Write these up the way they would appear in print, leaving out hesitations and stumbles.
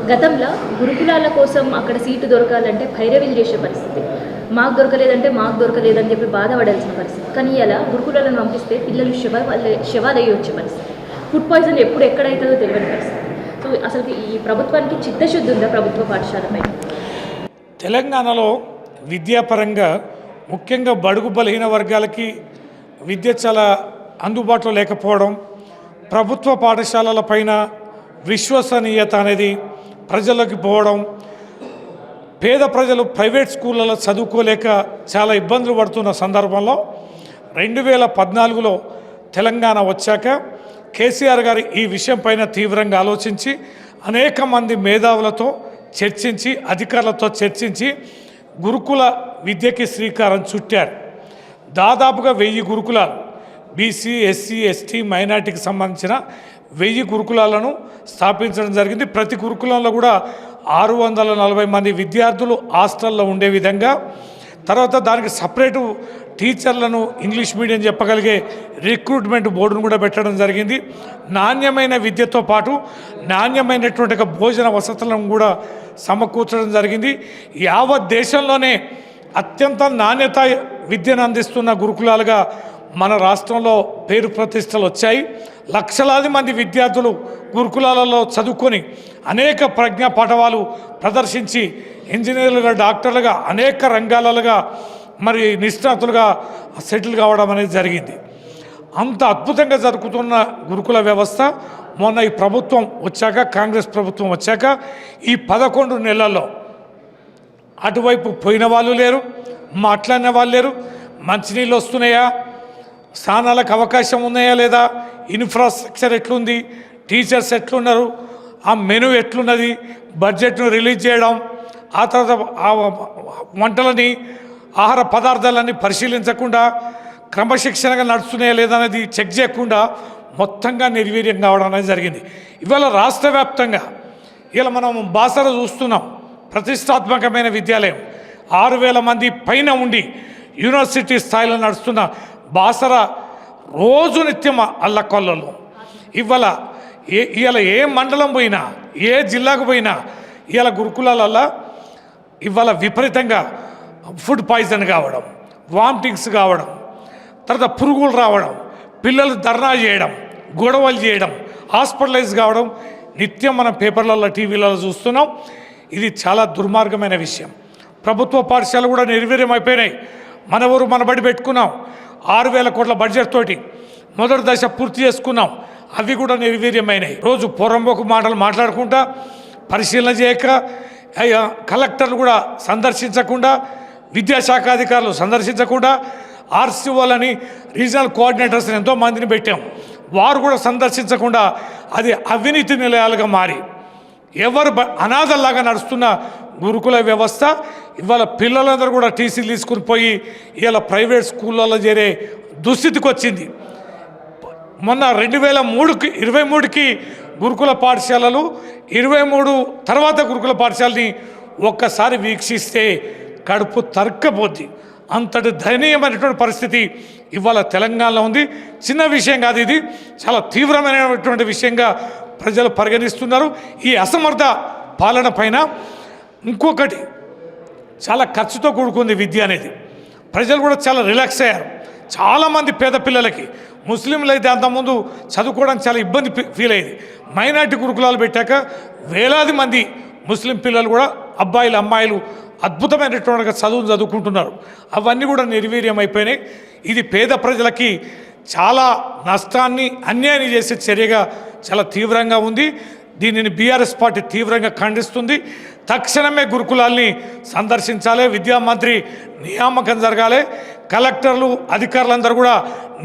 గతంలో గురుకులాల కోసం అక్కడ సీటు దొరకాలంటే భైరవీలు చేసే పరిస్థితి. మాకు దొరకలేదని చెప్పి బాధపడాల్సిన పరిస్థితి. కానీ ఇలా గురుకులాలను పంపిస్తే పిల్లలు శవాలయ్యి వచ్చే పరిస్థితి. ఫుడ్ పాయిజన్ ఎప్పుడు ఎక్కడైతుందో తెలియని పరిస్థితి. సో అసలు ఈ ప్రభుత్వానికి చిత్తశుద్ధి ఉందా ప్రభుత్వ పాఠశాలపై? తెలంగాణలో విద్యాపరంగా ముఖ్యంగా బడుగు బలహీన వర్గాలకి విద్య చాలా అందుబాటులో లేకపోవడం, ప్రభుత్వ పాఠశాలల పైన విశ్వసనీయత అనేది ప్రజలకు పోవడం, పేద ప్రజలు ప్రైవేట్ స్కూళ్ళలో చదువుకోలేక చాలా ఇబ్బందులు పడుతున్న సందర్భంలో 2014లో తెలంగాణ వచ్చాక కేసీఆర్ గారు ఈ విషయం పైన తీవ్రంగా ఆలోచించి అనేక మంది మేధావులతో చర్చించి అధికారులతో చర్చించి గురుకుల విద్యకి శ్రీకారం చుట్టారు. దాదాపుగా 1000 గురుకులాలు బీసీ, ఎస్సీ, ఎస్టీ, మైనార్టీకి సంబంధించిన 1000 గురుకులాలను స్థాపించడం జరిగింది. ప్రతి గురుకులంలో కూడా 640 మంది విద్యార్థులు హాస్టల్లో ఉండే విధంగా, తర్వాత దానికి సపరేటు టీచర్లను ఇంగ్లీష్ మీడియం చెప్పగలిగే రిక్రూట్మెంట్ బోర్డును కూడా పెట్టడం జరిగింది. నాణ్యమైన విద్యతో పాటు నాణ్యమైనటువంటి భోజన వసతులను కూడా సమకూర్చడం జరిగింది. యావత్ దేశంలోనే అత్యంత నాణ్యత విద్యను అందిస్తున్న గురుకులాలుగా మన రాష్ట్రంలో పేరు ప్రతిష్టలు వచ్చాయి. లక్షలాది మంది విద్యార్థులు గురుకులాలలో చదువుకొని అనేక ప్రజ్ఞా పాఠవాలు ప్రదర్శించి ఇంజనీర్లుగా, డాక్టర్లుగా, అనేక రంగాలుగా మరి నిష్ణాతులుగా సెటిల్ కావడం అనేది జరిగింది. అంత అద్భుతంగా జరుగుతున్న గురుకుల వ్యవస్థ మొన్న ఈ ప్రభుత్వం వచ్చాక, కాంగ్రెస్ ప్రభుత్వం వచ్చాక ఈ 11 నెలల్లో అటువైపు పోయిన వాళ్ళు లేరు, మాట్లాడిన వాళ్ళు లేరు. మంచినీళ్ళు వస్తున్నాయా, స్థానాలకు అవకాశం ఉన్నాయా లేదా, ఇన్ఫ్రాస్ట్రక్చర్ ఎట్లుంది, టీచర్స్ ఎట్లున్నారు, ఆ మెనూ ఎట్లున్నది, బడ్జెట్ను రిలీజ్ చేయడం, ఆ తర్వాత ఆ వంటలని, ఆహార పదార్థాలన్నీ పరిశీలించకుండా క్రమశిక్షణగా నడుస్తున్నాయా లేదా అనేది చెక్ చేయకుండా మొత్తంగా నిర్వీర్యం కావడం అనేది జరిగింది. ఇవాళ రాష్ట్ర వ్యాప్తంగా ఇలా మనం బాసర చూస్తున్నాం. ప్రతిష్టాత్మకమైన విద్యాలయం 6000 మంది పైన ఉండి యూనివర్సిటీ స్థాయిలో నడుస్తున్న బాసర రోజు నిత్యం అల్లకొల్లలు. ఇవాళ ఏ మండలం పోయినా, ఏ జిల్లాకు పోయినా ఇవాళ గురుకులాలల్లో ఇవాళ విపరీతంగా ఫుడ్ పాయిజన్ కావడం, వామిటింగ్స్ కావడం, తర్వాత పురుగులు రావడం, పిల్లలు ధర్నా చేయడం, గొడవలు చేయడం, హాస్పిటలైజ్ కావడం నిత్యం మనం పేపర్లలో, టీవీలలో చూస్తున్నాం. ఇది చాలా దుర్మార్గమైన విషయం. ప్రభుత్వ పాఠశాలలు కూడా నిర్వీర్యం అయిపోయినాయి. మన ఊరు మన బడి పెట్టుకున్నాం, 6000 కోట్ల బడ్జెట్ తోటి మొదటి దశ పూర్తి చేసుకున్నాం. అవి కూడా నిర్వీర్యమైనాయి. రోజు పొరంబోకు మాటలు మాట్లాడుకుంటా, పరిశీలన చేయక, కలెక్టర్లు కూడా సందర్శించకుండా, విద్యాశాఖ అధికారులు సందర్శించకుండా, ఆర్సీఓలని, రీజనల్ కోఆర్డినేటర్స్ని ఎంతోమందిని పెట్టాం. వారు కూడా సందర్శించకుండా అది అవినీతి నిలయాలుగా మారి ఎవరు అనాథల్లాగా నడుస్తున్న గురుకుల వ్యవస్థ ఇవాళ పిల్లలందరూ కూడా టీసీలు తీసుకుని పోయి ఇవాళ ప్రైవేట్ స్కూళ్ళల్లో చేరే దుస్థితికి వచ్చింది. మొన్న 2023కి గురుకుల పాఠశాలలు, 23 తర్వాత గురుకుల పాఠశాలని ఒక్కసారి వీక్షిస్తే కడుపు తరక్కపోద్ది. అంతటి దయనీయమైనటువంటి పరిస్థితి ఇవాళ తెలంగాణలో ఉంది. చిన్న విషయం కాదు, ఇది చాలా తీవ్రమైనటువంటి విషయంగా ప్రజలు పరిగణిస్తున్నారు. ఈ అసమర్థ పాలన పైన ఇంకొకటి, చాలా ఖర్చుతో కూడుకుంది విద్య అనేది. ప్రజలు కూడా చాలా రిలాక్స్ అయ్యారు. చాలామంది పేద పిల్లలకి, ముస్లింలు అయితే అంతకుముందు చదువుకోవడానికి చాలా ఇబ్బంది ఫీల్ అయ్యేది. మైనార్టీ గురుకులాలు పెట్టాక వేలాది మంది ముస్లిం పిల్లలు కూడా, అబ్బాయిలు అమ్మాయిలు అద్భుతమైనటువంటి చదువును చదువుకుంటున్నారు. అవన్నీ కూడా నిర్వీర్యం అయిపోయినాయి. ఇది పేద ప్రజలకి చాలా నష్టాన్ని, అన్యాయాన్ని చేసే చర్యగా చాలా తీవ్రంగా ఉంది. దీనిని బీఆర్ఎస్ పార్టీ తీవ్రంగా ఖండిస్తుంది. తక్షణమే గురుకులాల్ని సందర్శించాలి, విద్యామంత్రి నియామకం జరగాలి, కలెక్టర్లు, అధికారులందరూ కూడా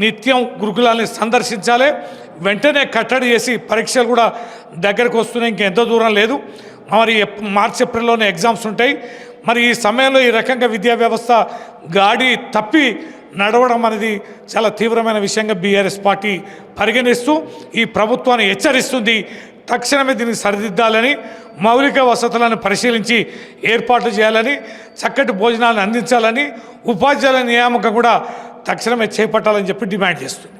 నిత్యం గురుకులాల్ని సందర్శించాలి. వెంటనే కట్టడి చేసి, పరీక్షలు కూడా దగ్గరకు వస్తున్నాయి, ఇంకెంతో దూరం లేదు. మరి మార్చి, ఏప్రిల్లోనే ఎగ్జామ్స్ ఉంటాయి. మరి ఈ సమయంలో ఈ రకంగా విద్యా వ్యవస్థ గాడి తప్పి నడవడం అనేది చాలా తీవ్రమైన విషయంగా బీఆర్ఎస్ పార్టీ పరిగణిస్తూ ఈ ప్రభుత్వాన్ని హెచ్చరిస్తుంది. తక్షణమే దీన్ని సరిదిద్దాలని, మౌలిక వసతులను పరిశీలించి ఏర్పాట్లు చేయాలని, చక్కటి భోజనాలను అందించాలని, ఉపాధ్యాయుల నియామకం కూడా తక్షణమే చేపట్టాలని చెప్పి డిమాండ్ చేస్తుంది.